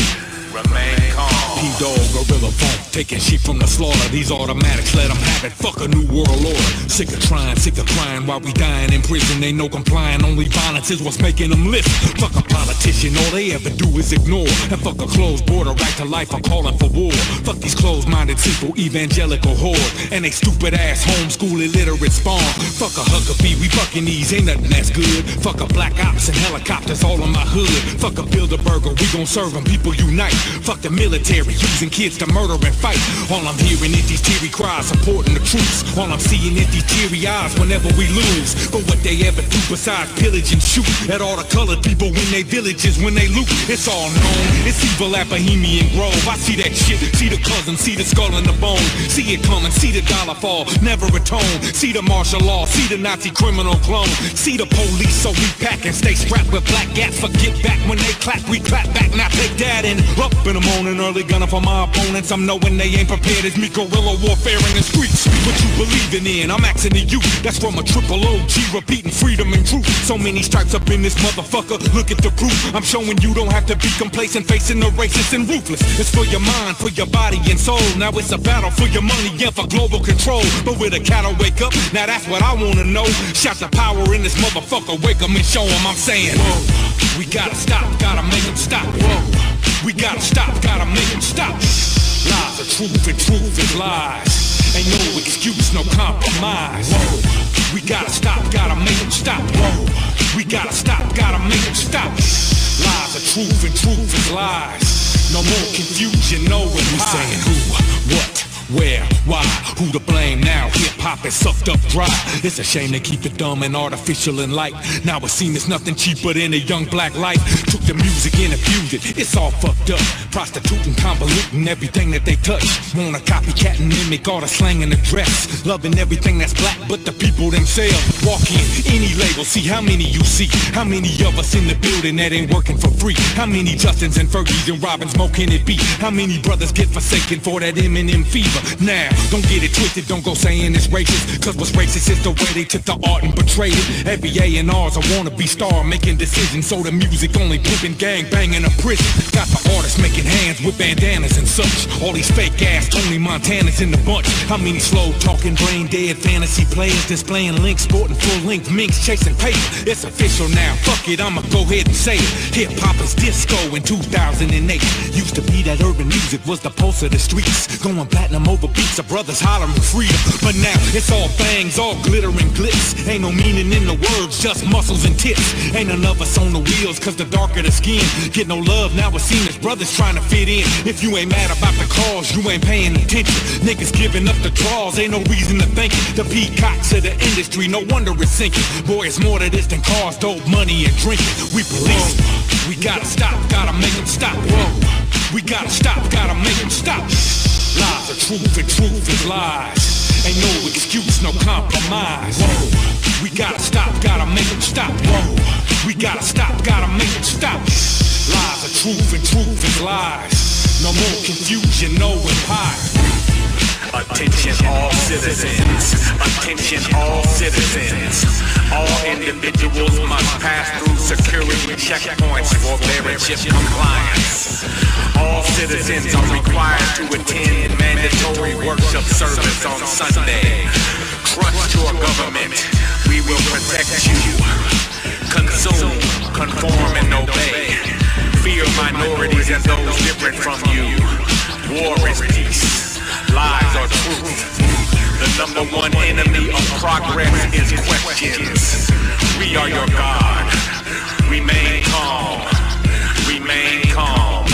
Remain calm. P-Dog, gorilla funk, taking sheep from the slaughter. These automatics, let them have it. Fuck a new world order. Sick of trying, sick of crying while we dying in prison. Ain't no complying, only violence is what's making them listen. Fuck a politician, all they ever do is ignore. And fuck a closed border, right to life, I'm calling for war. Fuck these closed-minded, simple, evangelical horde. And they stupid ass homeschool illiterate spawn. Fuck a Huckabee, we fucking these, ain't nothing that's good. Fuck a black ops and helicopters all in my hood. Fuck a Bilderberger, we gon' serve them, people unite. Fuck the military, using kids to murder and fight. All I'm hearing is these teary cries supporting the troops. All I'm seeing is these teary eyes whenever we lose. But what they ever do besides pillage and shoot at all the colored people in they villages when they loot. It's all known, it's evil at Bohemian Grove. I see that shit, see the cousin, see the skull and the bone. See it coming, see the dollar fall, never atone. See the martial law, see the Nazi criminal clone. See the police, so we pack and stay strapped with black gats. Forget back when they clap, we clap back. Now take that and up in the morning, early gunner for my opponents. I'm knowing they ain't prepared. It's me guerrilla warfare in the streets. What you believing in? I'm asking to you. That's from a triple OG repeating freedom and truth. So many stripes up in this motherfucker. Look at the proof. I'm showing you don't have to be complacent, facing the racist and ruthless. It's for your mind, for your body and soul. Now it's a battle for your money and for global control. But with a cattle wake up, now that's what I wanna know. Shout the power in this motherfucker. Wake 'em and show 'em. I'm saying, whoa, we gotta stop, gotta make 'em stop. Whoa, we gotta stop, gotta make 'em stop. Lies are truth and truth is lies. Ain't no excuse, no compromise. Whoa, we gotta stop, gotta make 'em stop. Whoa, we gotta stop, gotta make 'em stop. Lies are truth and truth is lies. No more confusion, no one saying who, what, where, why, who to blame now? Hip-hop is sucked up dry. It's a shame they keep it dumb and artificial and light. Now it seems it's nothing cheaper than a young black life. Took the music and infused it, it's all fucked up. Prostituting, convoluting everything that they touch. Wanna copycat and mimic all the slang and the dress. Loving everything that's black but the people themselves. Walk in, any label, see how many you see. How many of us in the building that ain't working for free? How many Justins and Fergies and Robins more can it be? How many brothers get forsaken for that Eminem fever? Now, don't get it twisted, don't go saying it's racist. Cause what's racist is the way they took the art and betrayed it. Every A&R's a wannabe star making decisions. So the music only pimping, gang banging a prison. Got the artists making hands with bandanas and such. All these fake ass Tony Montanas in the bunch. How many slow talking brain dead fantasy players displaying links, sporting full length minks chasing paper? It's official now, fuck it, I'ma go ahead and say it. Hip hop is disco in 2008. Used to be that urban music was the pulse of the streets. Going platinum over beats of brothers hollering freedom. But now it's all fangs, all glitter and glitz. Ain't no meaning in the words, just muscles and tips. Ain't none of us on the wheels cause the darker the skin. Get no love, now it's seen as brothers trying to fit in. If you ain't mad about the cause, you ain't paying attention. Niggas giving up the draws, ain't no reason to think it. The peacocks of the industry, no wonder it's sinking. Boy, it's more to this than cars, dope, money, and drinking. We police, we gotta stop, gotta make them stop. Whoa, we gotta stop, gotta make them stop. Lies are truth and truth is lies. Ain't no excuse, no compromise. Whoa, we gotta stop, gotta make them stop. Whoa, we gotta stop, gotta make them stop. Lies are truth and truth is lies. No more confusion, no empire. Attention all citizens, attention all citizens. All individuals must pass through security checkpoints for merit compliance. All citizens are required to attend mandatory worship service on Sunday. Trust your government, we will protect you. Consume, conform and obey. Fear minorities and those different from you. War is peace. Lies are truth. The number one enemy of progress is questions. We are your God. Remain calm. Remain calm.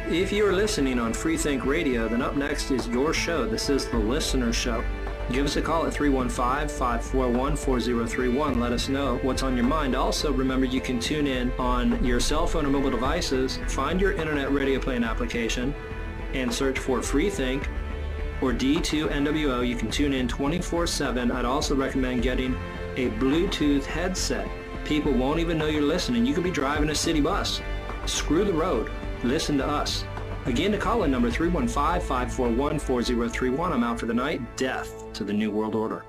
If you're listening on Freethink Radio, then up next is your show. This is The Listener Show. Give us a call at 315-541-4031. Let us know what's on your mind. Also, remember you can tune in on your cell phone or mobile devices, find your internet radio playing application, and search for Freethink, or D2NWO. You can tune in 24/7. I'd also recommend getting a Bluetooth headset. People won't even know you're listening. You could be driving a city bus. Screw the road. Listen to us. Again, the call-in number 315-541-4031. I'm out for the night. Death to the New World Order.